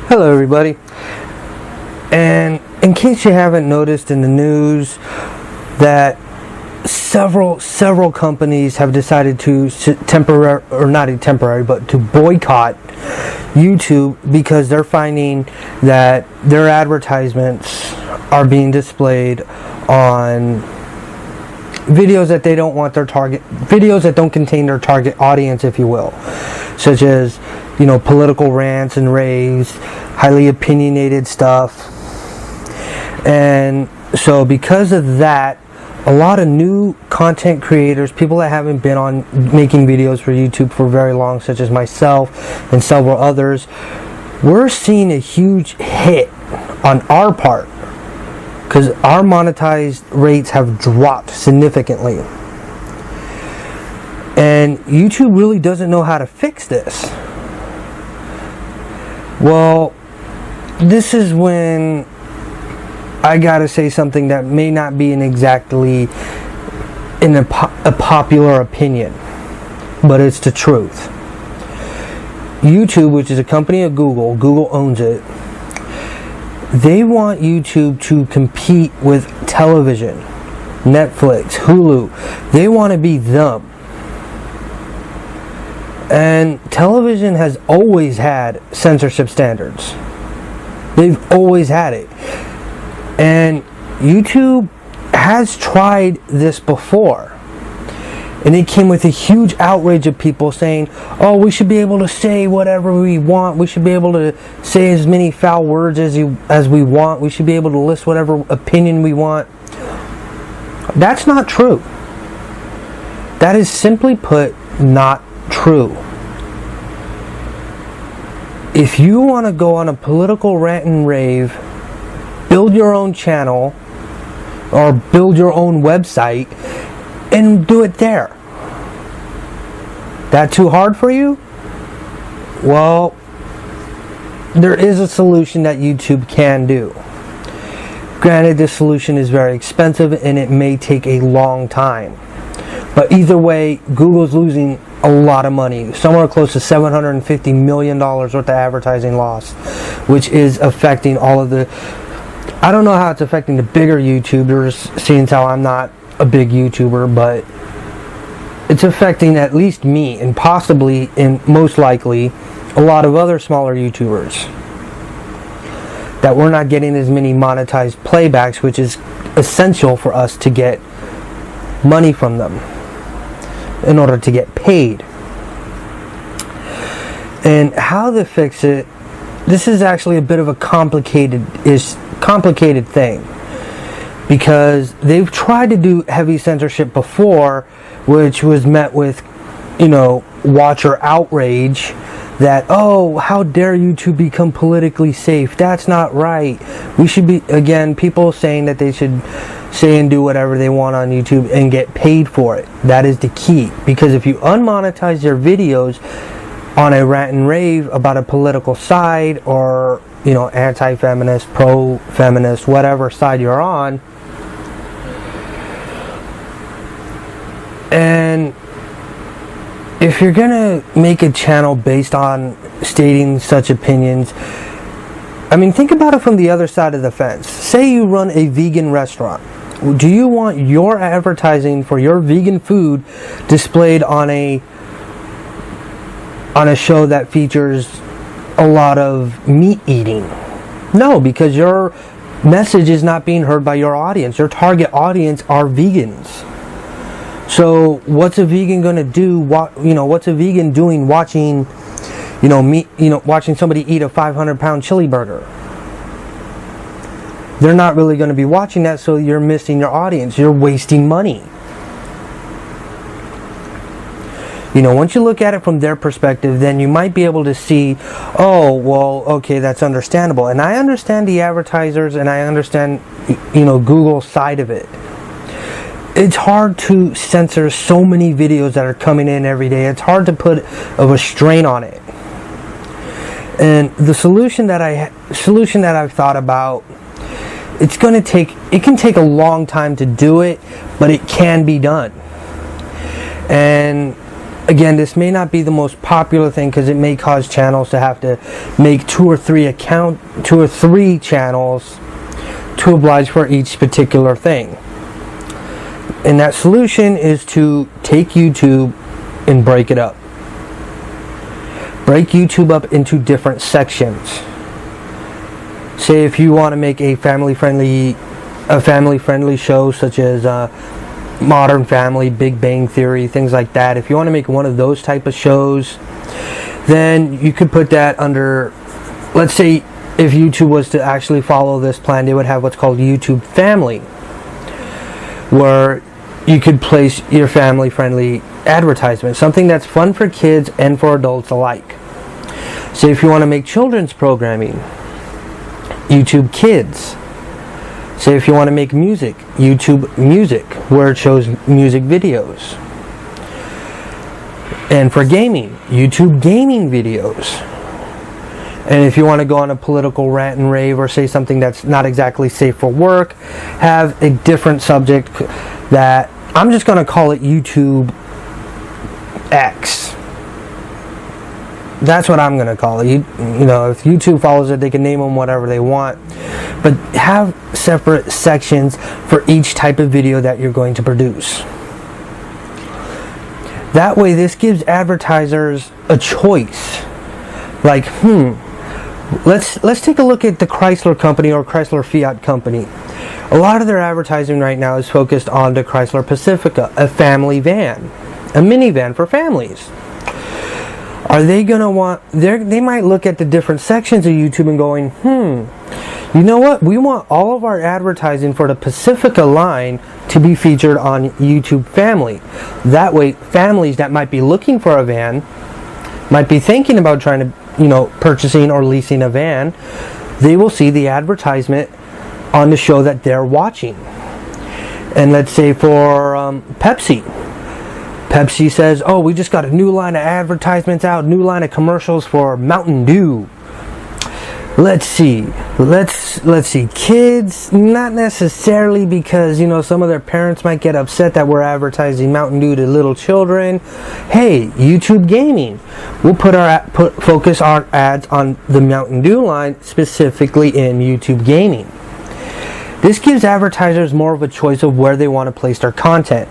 Hello everybody, and in case you haven't noticed in the news that several companies have decided to to boycott YouTube because they're finding that their advertisements are being displayed on videos that they don't want videos that don't contain their target audience, if you will, such as political rants and raves, highly opinionated stuff. And so because of that, a lot of new content creators, people that haven't been on making videos for YouTube for very long, such as myself and several others, we're seeing a huge hit on our part because our monetized rates have dropped significantly. And YouTube really doesn't know how to fix this. Well, this is when I gotta say something that may not be exactly a popular opinion, but it's the truth. YouTube, which is a company of Google owns it, they want YouTube to compete with television, Netflix, Hulu. They want to be them. And television has always had censorship standards. They've always had it. And YouTube has tried this before. And it came with a huge outrage of people saying, oh, we should be able to say whatever we want. We should be able to say as many foul words as we want. We should be able to list whatever opinion we want. That's not true. That is simply put not true. If you want to go on a political rant and rave, build your own channel or build your own website and do it there. That too hard for you? Well, there is a solution that YouTube can do. Granted, this solution is very expensive and it may take a long time. But either way, Google's losing a lot of money, somewhere close to $750 million worth of advertising loss, which is affecting all of the... I don't know how it's affecting the bigger YouTubers, seeing as how I'm not a big YouTuber, but it's affecting at least me and possibly, and most likely, a lot of other smaller YouTubers. That we're not getting as many monetized playbacks, which is essential for us to get money from them in order to get paid. And how to fix it, this is actually a bit of a complicated thing, because they've tried to do heavy censorship before, which was met with watcher outrage that, oh, how dare YouTube become politically safe? That's not right. We should be, again, people saying that they should say and do whatever they want on YouTube and get paid for it. That is the key, because if you unmonetize your videos on a rant and rave about a political side or anti-feminist, pro-feminist, whatever side you're on, and if you're gonna make a channel based on stating such opinions, think about it from the other side of the fence. Say you run a vegan restaurant. Do you want your advertising for your vegan food displayed on a show that features a lot of meat eating? No, because your message is not being heard by your audience. Your target audience are vegans. So what's a vegan going to do? What's a vegan doing watching watching somebody eat a 500-pound chili burger? They're not really going to be watching that, so you're missing your audience. You're wasting money. Once you look at it from their perspective, then you might be able to see, oh, well, okay, that's understandable. And I understand the advertisers, and I understand, Google's side of it. It's hard to censor so many videos that are coming in every day. It's hard to put a restraint on it. And the solution that I've thought about, it can take a long time to do it, but it can be done. And again, this may not be the most popular thing because it may cause channels to have to make 2 or 3 channels to oblige for each particular thing. And that solution is to take YouTube and break it up. Break YouTube up into different sections. Say if you want to make a family-friendly show such as Modern Family, Big Bang Theory, things like that. If you want to make one of those type of shows, then you could put that under, let's say if YouTube was to actually follow this plan, they would have what's called YouTube Family, where you could place your family-friendly advertisement, something that's fun for kids and for adults alike. Say if you want to make children's programming, YouTube Kids. Say if you want to make music, YouTube Music, where it shows music videos. And for gaming, YouTube Gaming videos. And if you want to go on a political rant and rave or say something that's not exactly safe for work, have a different subject that I'm just going to call it YouTube X. That's what I'm going to call it. You know, if YouTube follows it, they can name them whatever they want. But have separate sections for each type of video that you're going to produce. That way, this gives advertisers a choice. Like, let's take a look at the Chrysler company or Chrysler Fiat company. A lot of their advertising right now is focused on the Chrysler Pacifica, a family van, a minivan for families. Are they going to want, they might look at the different sections of YouTube and going, you know what, we want all of our advertising for the Pacifica line to be featured on YouTube Family. That way, families that might be looking for a van, might be thinking about trying to, purchasing or leasing a van, they will see the advertisement on the show that they're watching. And let's say for Pepsi says, oh, we just got a new line of advertisements out, new line of commercials for Mountain Dew. Let's see, kids, not necessarily, because, some of their parents might get upset that we're advertising Mountain Dew to little children. Hey, YouTube Gaming, we'll focus our ads on the Mountain Dew line, specifically in YouTube Gaming. This gives advertisers more of a choice of where they want to place their content.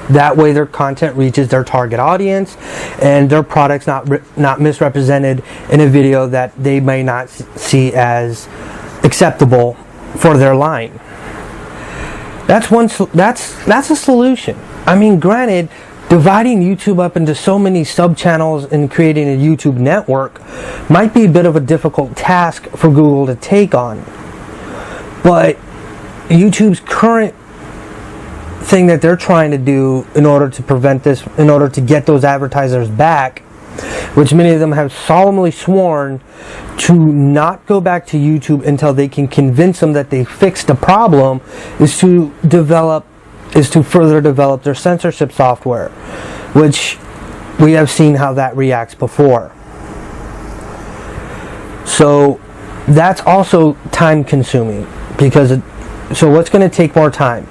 That way their content reaches their target audience and their product's not misrepresented in a video that they may not see as acceptable for their line. That's a solution. I mean, granted, dividing YouTube up into so many sub-channels and creating a YouTube network might be a bit of a difficult task for Google to take on. But YouTube's current thing that they're trying to do in order to prevent this, in order to get those advertisers back, which many of them have solemnly sworn to not go back to YouTube until they can convince them that they fixed the problem, is to further develop their censorship software, which we have seen how that reacts before. So that's also time consuming, because so what's going to take more time?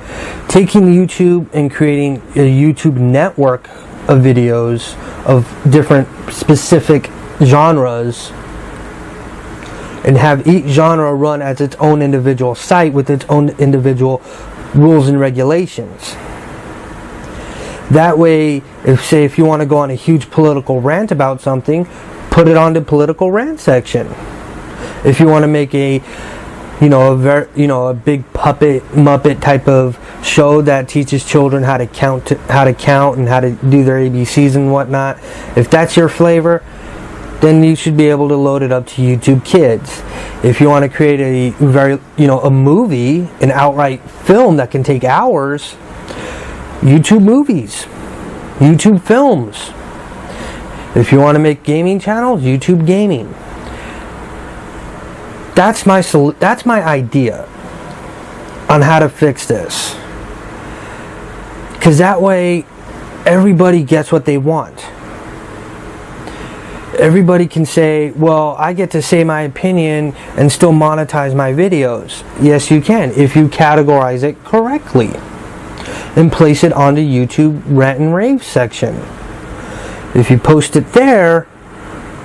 Taking YouTube and creating a YouTube network of videos of different specific genres, and have each genre run as its own individual site with its own individual rules and regulations. That way, if you want to go on a huge political rant about something, put it on the political rant section. If you want to make a big puppet Muppet type of show that teaches children how to count and how to do their ABCs and whatnot, if that's your flavor, then you should be able to load it up to YouTube Kids. If you want to create a movie, an outright film that can take hours, YouTube Movies, YouTube Films. If you want to make gaming channels, YouTube Gaming. That's my idea on how to fix this. Because that way, everybody gets what they want. Everybody can say, well, I get to say my opinion and still monetize my videos. Yes, you can, if you categorize it correctly. and place it onto YouTube rant and rave section. If you post it there,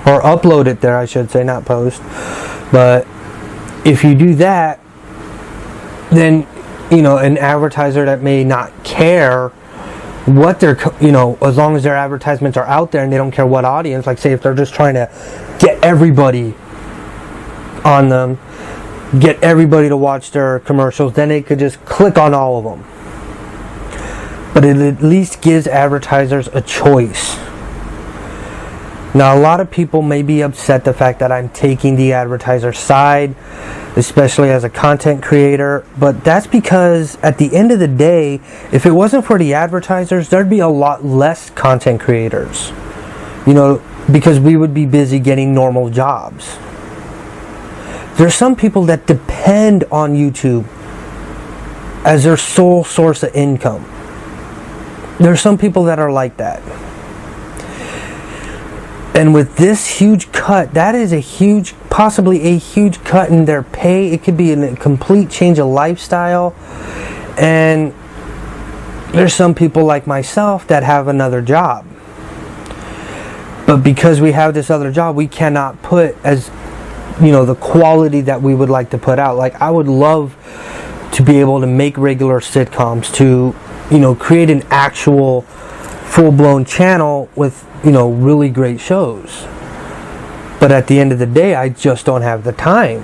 or upload it there, I should say, not post, but if you do that, then, you know, an advertiser that may not care what they're, you know, as long as their advertisements are out there and they don't care what audience, like say if they're just trying to get everybody on them, get everybody to watch their commercials, then they could just click on all of them. But it at least gives advertisers a choice. Now, a lot of people may be upset the fact that I'm taking the advertiser side, especially as a content creator, but that's because at the end of the day, if it wasn't for the advertisers, there'd be a lot less content creators, you know, because we would be busy getting normal jobs. There's some people that depend on YouTube as their sole source of income. There's some people that are like that. And with this huge cut, that is possibly a huge cut in their pay. It could be a complete change of lifestyle. And there's some people like myself that have another job. But because we have this other job, we cannot put as, you know, the quality that we would like to put out. Like, I would love to be able to make regular sitcoms, to, you know, create an actual full-blown channel with, you know, really great shows. But at the end of the day, I just don't have the time.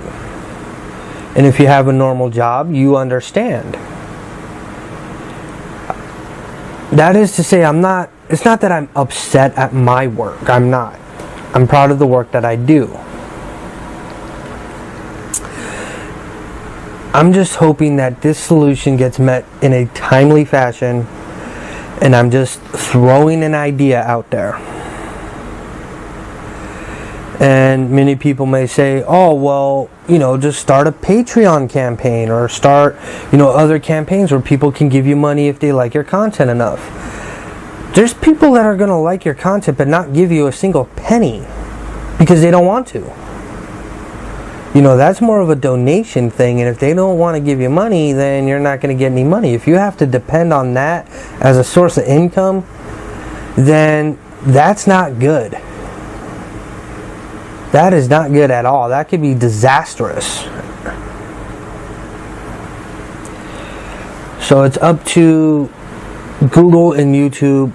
And if you have a normal job, you understand. That is to say, it's not that I'm upset at my work. I'm not. I'm proud of the work that I do. I'm just hoping that this solution gets met in a timely fashion, and I'm just throwing an idea out there. And many people may say, oh, well, you know, just start a Patreon campaign, or start, you know, other campaigns where people can give you money if they like your content enough. There's people that are going to like your content but not give you a single penny because they don't want to. You know, that's more of a donation thing, and if they don't want to give you money, then you're not going to get any money. If you have to depend on that as a source of income, then that's not good. That is not good at all. That could be disastrous. So it's up to Google and YouTube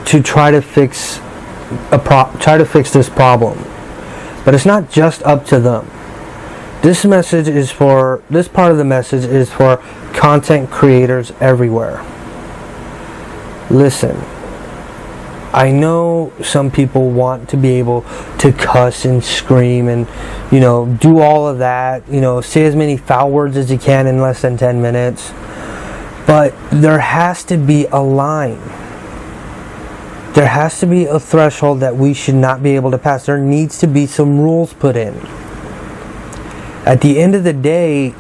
to try to fix this problem. But it's not just up to them. This part of the message is for content creators everywhere. Listen, I know some people want to be able to cuss and scream and, you know, do all of that, you know, say as many foul words as you can in less than 10 minutes. But there has to be a line. There has to be a threshold that we should not be able to pass. There needs to be some rules put in. At the end of the day,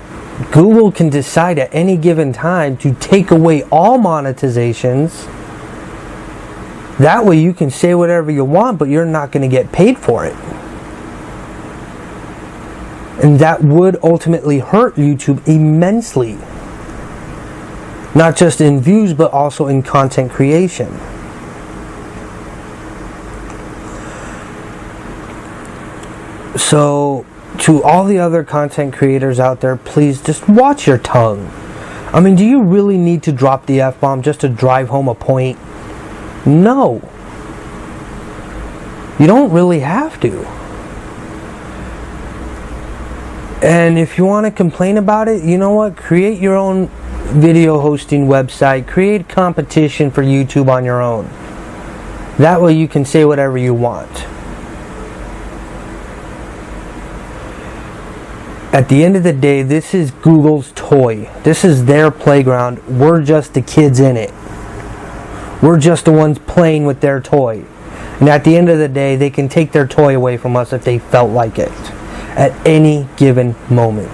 Google can decide at any given time to take away all monetizations. That way you can say whatever you want, but you're not going to get paid for it. And that would ultimately hurt YouTube immensely. Not just in views, but also in content creation. So, to all the other content creators out there, please just watch your tongue. I mean, do you really need to drop the F-bomb just to drive home a point? No. You don't really have to. And if you want to complain about it, you know what? Create your own video hosting website. Create competition for YouTube on your own. That way you can say whatever you want. At the end of the day, this is Google's toy. This is their playground. We're just the kids in it. We're just the ones playing with their toy. And at the end of the day, they can take their toy away from us if they felt like it. At any given moment.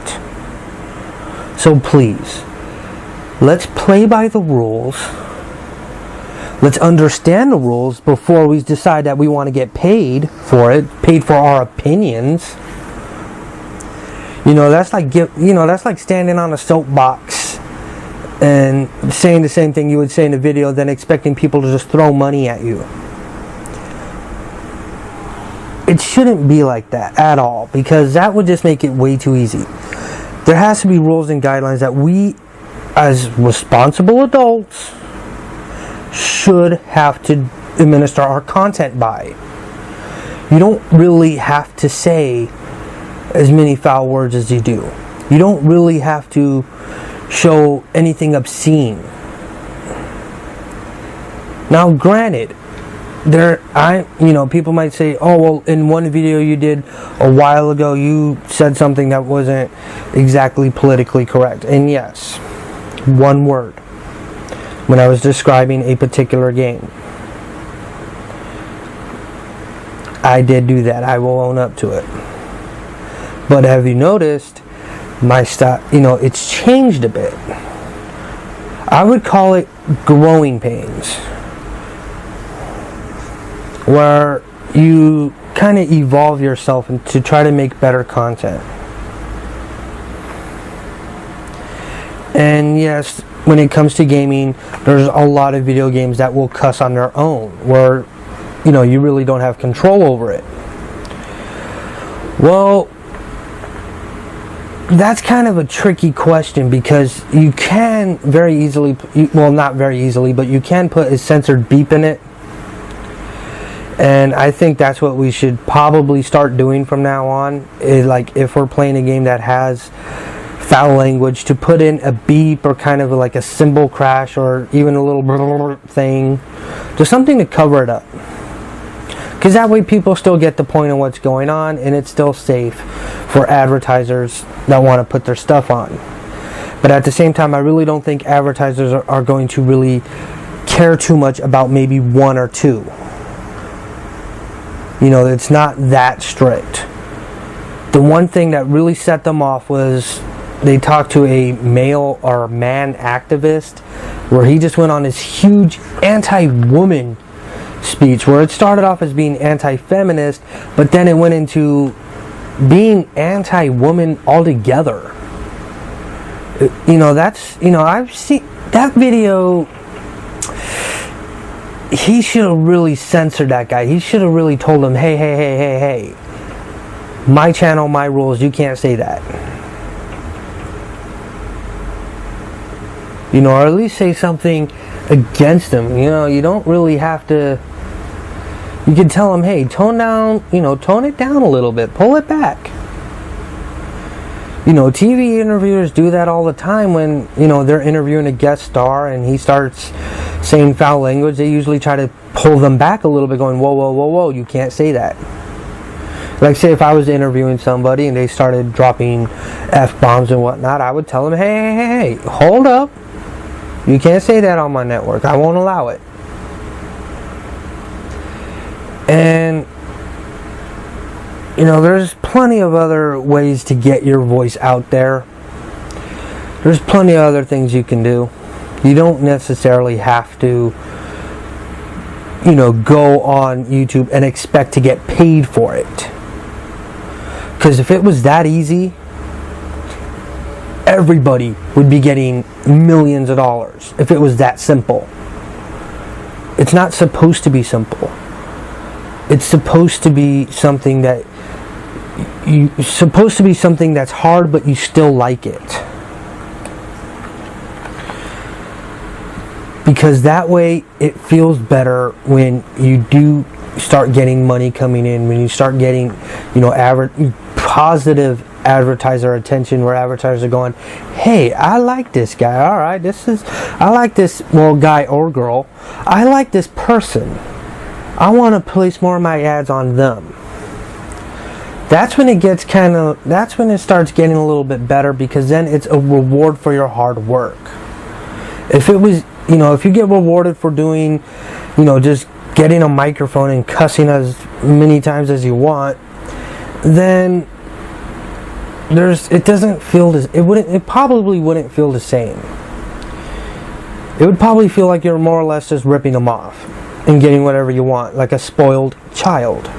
So please, let's play by the rules. Let's understand the rules before we decide that we want to get paid for it. Paid for our opinions. You know, that's like standing on a soapbox and saying the same thing you would say in a video, then expecting people to just throw money at you. It shouldn't be like that at all, because that would just make it way too easy. There has to be rules and guidelines that we, as responsible adults, should have to administer our content by. You don't really have to say as many foul words as you do. You don't really have to show anything obscene. Now, granted, people might say, oh, well, in one video you did a while ago, you said something that wasn't exactly politically correct. And yes, one word, when I was describing a particular game. I did do that. I will own up to it. But have you noticed my style, it's changed a bit. I would call it growing pains, where you kind of evolve yourself to try to make better content. And yes, when it comes to gaming, there's a lot of video games that will cuss on their own, where you really don't have control over it. Well, that's kind of a tricky question, because you can very easily, well, not very easily, but you can put a censored beep in it. And I think that's what we should probably start doing from now on, is like, if we're playing a game that has foul language, to put in a beep or kind of like a cymbal crash or even a little thing, just something to cover it up. Because that way people still get the point of what's going on, and it's still safe for advertisers that want to put their stuff on. But at the same time, I really don't think advertisers are going to really care too much about maybe one or two. It's not that strict. The one thing that really set them off was they talked to a male or man activist, where he just went on this huge anti-woman speech, where it started off as being anti-feminist, but then it went into being anti-woman altogether. I've seen that video. He should have really censored that guy. He should have really told him, hey, my channel, my rules, you can't say that. Or at least say something against him. You don't really have to. You can tell him, hey, tone it down a little bit, pull it back. TV interviewers do that all the time when, they're interviewing a guest star and he starts saying foul language. They usually try to pull them back a little bit, going, whoa, you can't say that. Like, say if I was interviewing somebody and they started dropping F-bombs and whatnot, I would tell them, hey, hold up. You can't say that on my network. I won't allow it. And, there's plenty of other ways to get your voice out there. There's plenty of other things you can do. You don't necessarily have to, go on YouTube and expect to get paid for it. Because if it was that easy, everybody would be getting millions of dollars if it was that simple. It's not supposed to be simple. It's supposed to be something that's hard, but you still like it. Because that way it feels better when you do start getting money coming in, when you start getting, positive advertiser attention, where advertisers are going, hey, I like this guy, alright, I like this, guy or girl, I like this person, I want to place more of my ads on them. That's when it starts getting a little bit better, because then it's a reward for your hard work. If it was, if you get rewarded for doing, just getting a microphone and cussing as many times as you want, then it probably wouldn't feel the same. It would probably feel like you're more or less just ripping them off and getting whatever you want, like a spoiled child.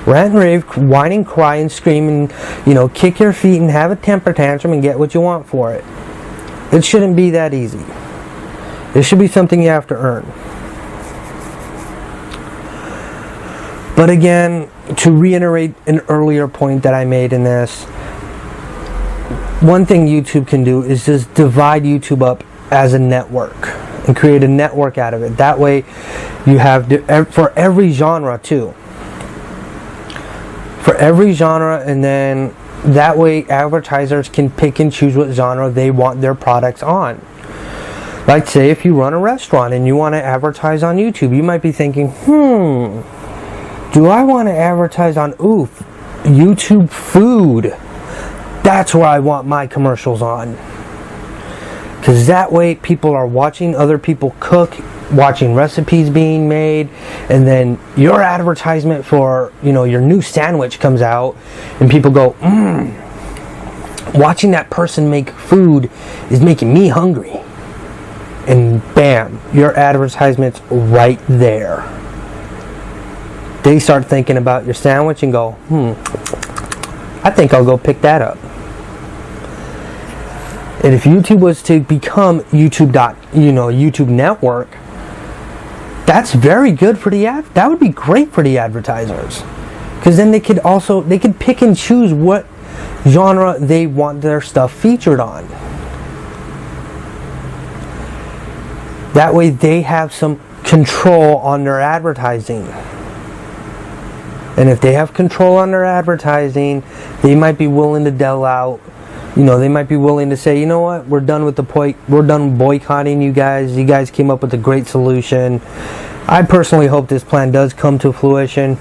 Rant and rave, whine and cry and scream and, kick your feet and have a temper tantrum and get what you want for it. It shouldn't be that easy. It should be something you have to earn. But again, to reiterate an earlier point that I made in this, one thing YouTube can do is just divide YouTube up as a network and create a network out of it. That way you have, for every genre too. For every genre, and then that way advertisers can pick and choose what genre they want their products on. Like say if you run a restaurant and you want to advertise on YouTube, you might be thinking, do I want to advertise on YouTube food? That's where I want my commercials on. Because that way people are watching other people cook, watching recipes being made, and then your advertisement for, your new sandwich comes out and people go, watching that person make food is making me hungry. And bam, your advertisement's right there. They start thinking about your sandwich and go, I think I'll go pick that up. And if YouTube was to become YouTube network, that's very good for that would be great for the advertisers. Because then they could pick and choose what genre they want their stuff featured on. That way they have some control on their advertising. And if they have control on their advertising, they might be willing to dole out. They might be willing to say, you know what, we're done boycotting you guys. You guys came up with a great solution. I personally hope this plan does come to fruition.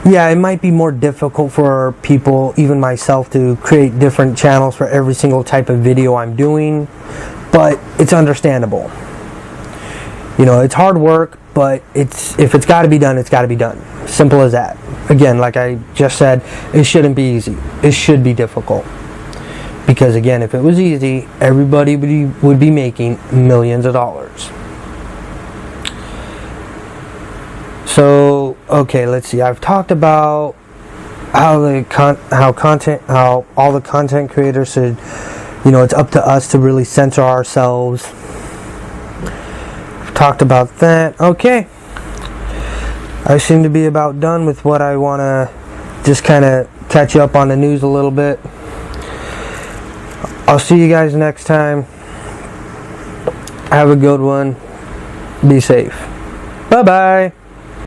Yeah, it might be more difficult for people, even myself, to create different channels for every single type of video I'm doing, but it's understandable. It's hard work, but if it's got to be done, it's got to be done. Simple as that. Again, like I just said, it shouldn't be easy. It should be difficult. Because again, if it was easy, everybody would be making millions of dollars. So, okay, let's see. I've talked about how all the content creators should, it's up to us to really censor ourselves. I've talked about that. Okay. I seem to be about done with what I want to just kind of catch you up on the news a little bit. I'll see you guys next time. Have a good one. Be safe. Bye-bye.